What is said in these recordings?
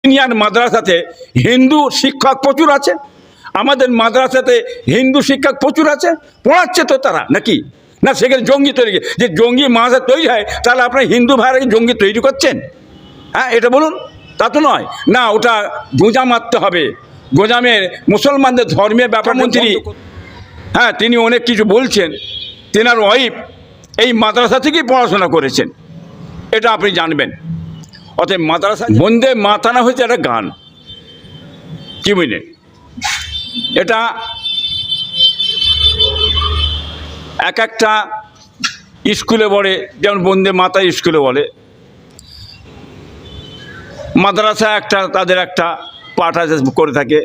Senior মাদ্রাসাতে হিন্দু শিক্ষক প্রচুর আছে, আমাদের মাদ্রাসাতে হিন্দু শিক্ষক প্রচুর আছে, পড়াচ্ছে তো তারা নাকি না? সেখানে জঙ্গি তৈরি, যে জঙ্গি মাদ্রাসা তৈরি হয় তাহলে আপনার হিন্দু ভাইরা জঙ্গি তৈরি করছেন? হ্যাঁ, এটা বলুন। তা তো নয় না, ওটা গোঁজা মারতে হবে। গোঁজামের মুসলমানদের ধর্মীয় ব্যাপার মন্ত্রী, হ্যাঁ, তিনি অনেক কিছু বলছেন। তেনার ওয়াইফ এই মাদ্রাসা থেকেই পড়াশোনা করেছেন, এটা আপনি জানবেন। অতএব মাদ্রাসা বন্দে মাতানা হয়েছে একটা গান, কি বুঝলেন? এটা এক একটা স্কুলে বলে, যেমন বন্দে মাতা স্কুলে বলে, মাদ্রাসা একটা তাদের একটা পাঠ আছে করে থাকে,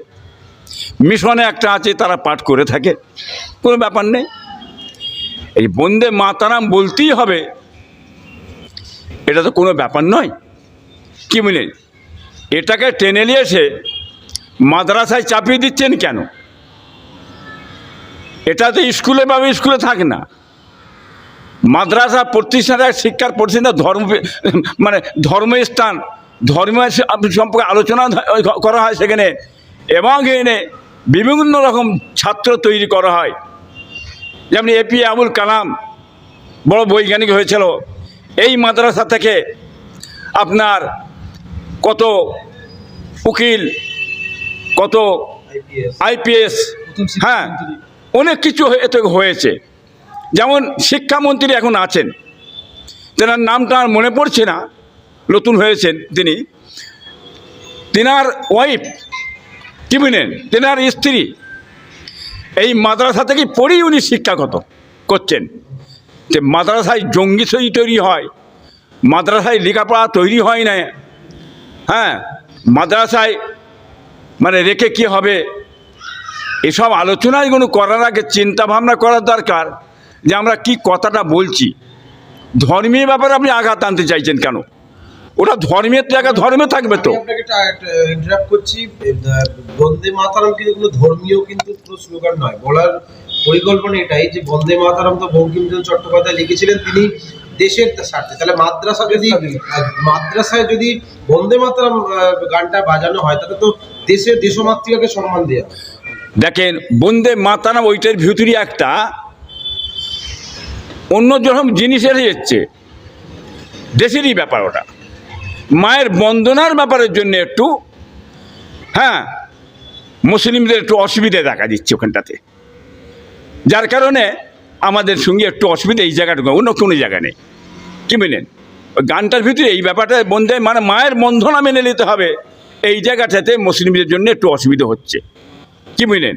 মিশনে একটা আছে তারা পাঠ করে থাকে, কোনো ব্যাপার নেই। এই বন্দে মাতারাম বলতেই হবে, এটা তো কোনো ব্যাপার নয়, কি বুঝলেন? এটাকে টেনে নিয়ে এসে মাদ্রাসায় চাপিয়ে দিচ্ছেন কেন? এটা তো স্কুলে বা স্কুলে থাকে না। মাদ্রাসা প্রতিষ্ঠানের শিক্ষার প্রতিষ্ঠান, ধর্ম মানে ধর্মস্থান, ধর্মের সম্পর্কে আলোচনা করা হয় সেখানে, এবং এখানে বিভিন্ন রকম ছাত্র তৈরি করা হয়। যেমন এপি আবুল কালাম বড় বৈজ্ঞানিক হয়েছিল, এই মাদ্রাসা থেকে আপনার কত উকিল, কত আইপিএস, হ্যাঁ, অনেক কিছু এতে হয়েছে। যেমন শিক্ষামন্ত্রী এখন আছেন, তেনার নামটা আর মনে পড়ছে না, নতুন হয়েছেন তিনি, তেনার ওয়াইফ, কি বুঝলেন, তেনার স্ত্রী এই মাদ্রাসা থেকে পড়েই উনি শিক্ষাগত করছেন। যে মাদ্রাসায় জঙ্গি তৈরি হয়, মাদ্রাসায় লেখাপড়া তৈরি হয় না। হ্যাঁ, মাদ্রাসায় মানে রেখে কি হবে, এসব আলোচনাগুলো করার আগে চিন্তা ভাবনা করার দরকার যে আমরা কি কথাটা বলছি। ধর্মীয় ব্যাপারে আপনি আঘাত আনতে চাইছেন কেন? ওটা ধর্মের জায়গা ধর্মে থাকবে তো। আপনাকে ইন্টারাপ্ট করছি, বন্দে মাতরম কিন্তু কোনো ধর্মীয় কিন্তু কোনো স্লোগান নয়। বলার পরিকল্পনা এটাই যে বন্দে মাতরম তো বঙ্কিমচন্দ্র চট্টোপাধ্যায় লিখেছিলেন তিনি দেশের স্বার্থে। তাহলে মাদ্রাসায় যদি বন্দে মাতরম গানটা বাজানো হয় তাহলে তো দেশের দেশমাতৃকাকে সম্মান দেওয়া। দেখেন, বন্দে মাতারাম ওইটার ভিতরে একটা অন্য রকম জিনিস এসে যাচ্ছে, দেশেরই ব্যাপার ওটা, মায়ের বন্দনার ব্যাপারের জন্য একটু, হ্যাঁ, মুসলিমদের একটু অসুবিধা দেখা দিচ্ছে ওখানটাতে, যার কারণে আমাদের সঙ্গে একটু অসুবিধা এই জায়গাটুকু, অন্য কোনো জায়গা নেই, কি বুঝলেন? ওই গানটার ভিতরে এই ব্যাপারটা বন্দে মানে মায়ের বন্ধনা মেনে নিতে হবে, এই জায়গাটাতে মুসলিমদের জন্য একটু অসুবিধা হচ্ছে, কি বুঝলেন?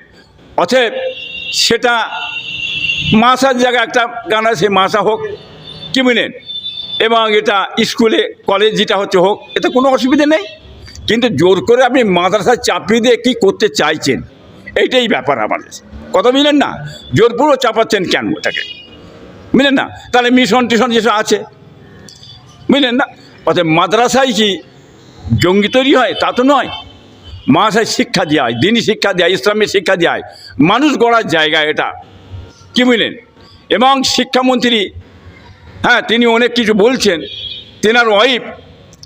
অতএব সেটা মাসার জায়গায় একটা গান আছে, মাসা হোক, কি বুঝলেন, এবং এটা স্কুলে কলেজ যেটা হচ্ছে হোক, এতে কোনো অসুবিধা নেই। কিন্তু জোর করে আপনি মাদ্রাসায় চাপিয়ে দিয়ে কী করতে চাইছেন, এইটাই ব্যাপার আমাদের কথা, বুঝলেন না? জোরপুরও চাপাচ্ছেন কেন ওটাকে, বুঝলেন না? তাহলে মিশন টিশন যেসব আছে, বুঝলেন না? অর্থাৎ মাদ্রাসায় কি জঙ্গি তৈরি হয় তা তো নয়। মাদ্রাসায় শিক্ষা দেওয়া হয়, দিনী শিক্ষা দেওয়া হয়, ইসলামের শিক্ষা দেওয়া হয়, মানুষ গড়ার জায়গা এটা, কি বুঝলেন? এবং শিক্ষামন্ত্রী, হ্যাঁ, তিনি অনেক কিছু বলছেন। তেনার ওয়াইফ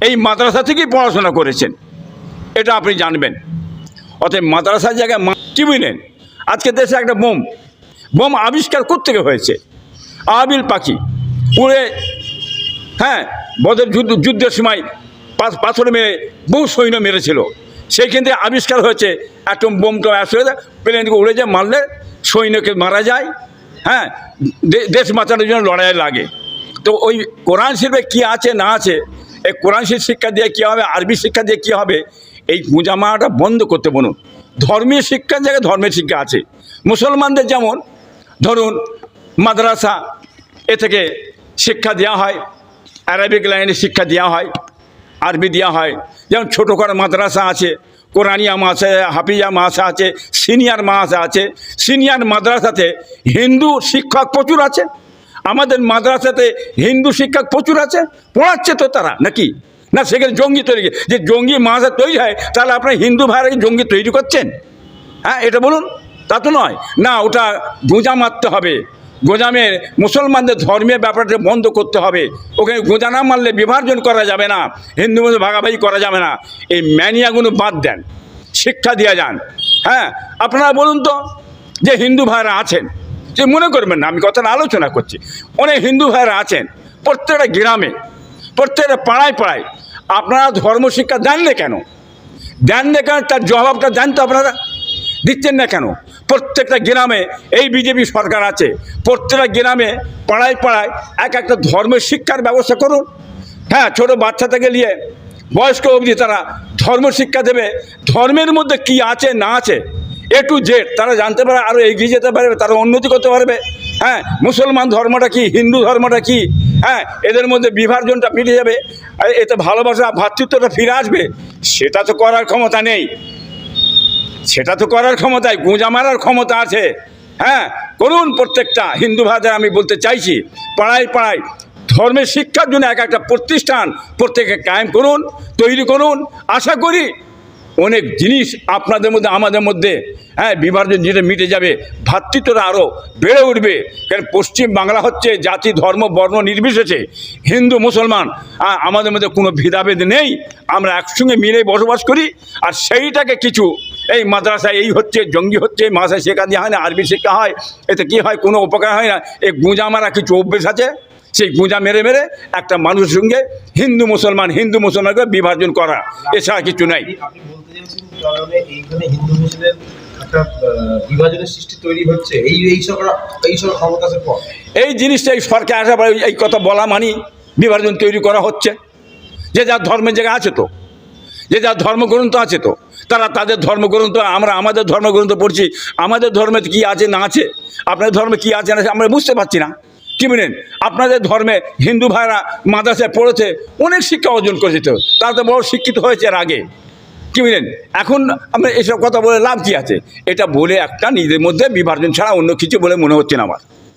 এই মাদ্রাসা থেকেই পড়াশোনা করেছেন, এটা আপনি জানবেন। অতএব মাদ্রাসার জায়গায় কি বুঝলেন? আজকে দেশে একটা বোম আবিষ্কার কোত্থেকে হয়েছে? আবিল পাখি উড়ে, হ্যাঁ, বদর যুদ্ধের সময় পাথর মেরে বহু সৈন্য মেরেছিল, সেইখান থেকে আবিষ্কার হয়েছে অ্যাটম বোম। তো আসলে প্লেন থেকে উড়ে যায়, মারলে সৈন্যকে মারা যায়, হ্যাঁ, দেশ বাঁচানোর জন্য লড়াই লাগে। তো ওই কোরআন শরীফে কী আছে না আছে, এই কোরআন শরীফ শিক্ষা দিয়ে কী হবে, আরবি শিক্ষা দিয়ে কী হবে, এই পূজা মারাটা বন্ধ করতে বলুন। ধর্মীয় শিক্ষার জায়গায় ধর্মের শিক্ষা আছে। মুসলমানদের যেমন ধরুন মাদ্রাসা, এ থেকে শিক্ষা দেওয়া হয়, অ্যারাবিক লাইনে শিক্ষা দেওয়া হয়, আরবি দেওয়া হয়। যেমন ছোটো করে মাদ্রাসা আছে, কোরআনিয়া মাদ্রাসা, হাফিজা মাদ্রাসা আছে, সিনিয়র মাদ্রাসা আছে। সিনিয়র মাদ্রাসাতে হিন্দু শিক্ষক প্রচুর আছে, আমাদের মাদ্রাসাতে হিন্দু শিক্ষক প্রচুর আছে, পড়াচ্ছে তো তারা নাকি না? সেখানে জঙ্গি তৈরি, যে জঙ্গি মাদ্রাসা তৈরি হয় তাহলে আপনার হিন্দু ভাইরা জঙ্গি তৈরি করছেন? হ্যাঁ, এটা বলুন। তা তো নয় না, ওটা গোঁজা মারতে হবে। গোজামের মুসলমানদের ধর্মীয় ব্যাপারটা বন্ধ করতে হবে, ওখানে গোজা না মারলে বিভাজন করা যাবে না, হিন্দু মধ্যে ভাগাভাগি করা যাবে না, এই ম্যানিয়াগুলো বাদ দেন, শিক্ষা দিয়ে যান। হ্যাঁ, আপনারা বলুন তো যে হিন্দু ভাইরা আছেন, যে মনে করবেন না আমি কথাটা আলোচনা করছি, অনেক হিন্দু ভাইরা আছেন প্রত্যেকটা গ্রামে, প্রত্যেকটা পাড়ায় পাড়ায়, আপনারা ধর্মশিক্ষা দেন না কেন? দেন না কেন? তার জবাবটা দেন তো আপনারা, দিচ্ছেন না কেন? প্রত্যেকটা গ্রামে এই বিজেপি সরকার আছে, প্রত্যেকটা গ্রামে পাড়ায় পাড়ায় একটা ধর্মের শিক্ষার ব্যবস্থা করুন। হ্যাঁ, ছোটো বাচ্চা থেকে নিয়ে বয়স্ক অবধি তারা ধর্ম শিক্ষা দেবে, ধর্মের মধ্যে কি আছে না আছে A to Z তারা জানতে পারে, আরও এগিয়ে যেতে পারবে, তারা উন্নতি করতে পারবে। হ্যাঁ, মুসলমান ধর্মটা কি, হিন্দু ধর্মটা কি, হ্যাঁ, এদের মধ্যে বিভাজনটা মিটে যাবে, এতে ভালোবাসা ভ্রাতৃত্বটা ফিরে আসবে। সেটা তো করার ক্ষমতা নেই, সেটা তো করার ক্ষমতায় গোঁজা মারার ক্ষমতা আছে। হ্যাঁ, করুন। প্রত্যেকটা হিন্দু ভাইদের আমি বলতে চাইছি, পাড়ায় পাড়ায় ধর্মের শিক্ষার জন্য একটা প্রতিষ্ঠান প্রত্যেকে কায়েম করুন, তৈরি করুন। আশা করি অনেক জিনিস আপনাদের মধ্যে আমাদের মধ্যে, হ্যাঁ, বিভাজন যেটা মিটে যাবে, ভ্রাতৃত্বটা আরও বেড়ে উঠবে। কারণ পশ্চিম বাংলা হচ্ছে জাতি ধর্ম বর্ণ নির্বিশেষে হিন্দু মুসলমান আমাদের মধ্যে কোনো ভেদাভেদ নেই, আমরা একসঙ্গে মিলে বসবাস করি। আর সেইটাকে কিছু এই মাদ্রাসায় এই হচ্ছে, জঙ্গি হচ্ছে, মাদ্রাসায় শেখা দেওয়া হয় না, আরবি শেখা হয়, এতে কী হয়, কোনো উপকার হয় না। এই গুঁজা মারা কিছু অভ্যেস আছে, সেই গুঁজা মেরে মেরে একটা মানুষের সঙ্গে হিন্দু মুসলমানকে বিভাজন করা, এছাড়া কিছু নাই। আপনি বলতে চাইছেন কারণে এইখানে হিন্দু মুসলিমের একটা বিভাজনের সৃষ্টি তৈরি হচ্ছে এই সব ক্ষমতার পর এই জিনিসটা এই সরকার আসার পরে এই কথা বলা মানি বিভাজন তৈরি করা হচ্ছে। যে যার ধর্মের জায়গা আছে তো, যে যার ধর্মগ্রন্থ আছে তো, তারা তাদের ধর্মগ্রন্থ, আমরা আমাদের ধর্মগ্রন্থ পড়ছি, আমাদের ধর্মে কী আছে না আছে, আপনাদের ধর্মে কী আছে না আছে আমরা বুঝতে পারছি না। কী বলেন? আপনাদের ধর্মে হিন্দু ভাইরা মাদ্রাসায় পড়েছে, অনেক শিক্ষা অর্জন করেছে, তো তারা তো বড় শিক্ষিত হয়েছে এর আগে। কী বলেন? এখন আমরা এসব কথা বলে লাভ কী আছে? এটা বলে একটা নিজেদের মধ্যে বিভাজন ছাড়া অন্য কিছু বলে মনে হচ্ছে না আমার।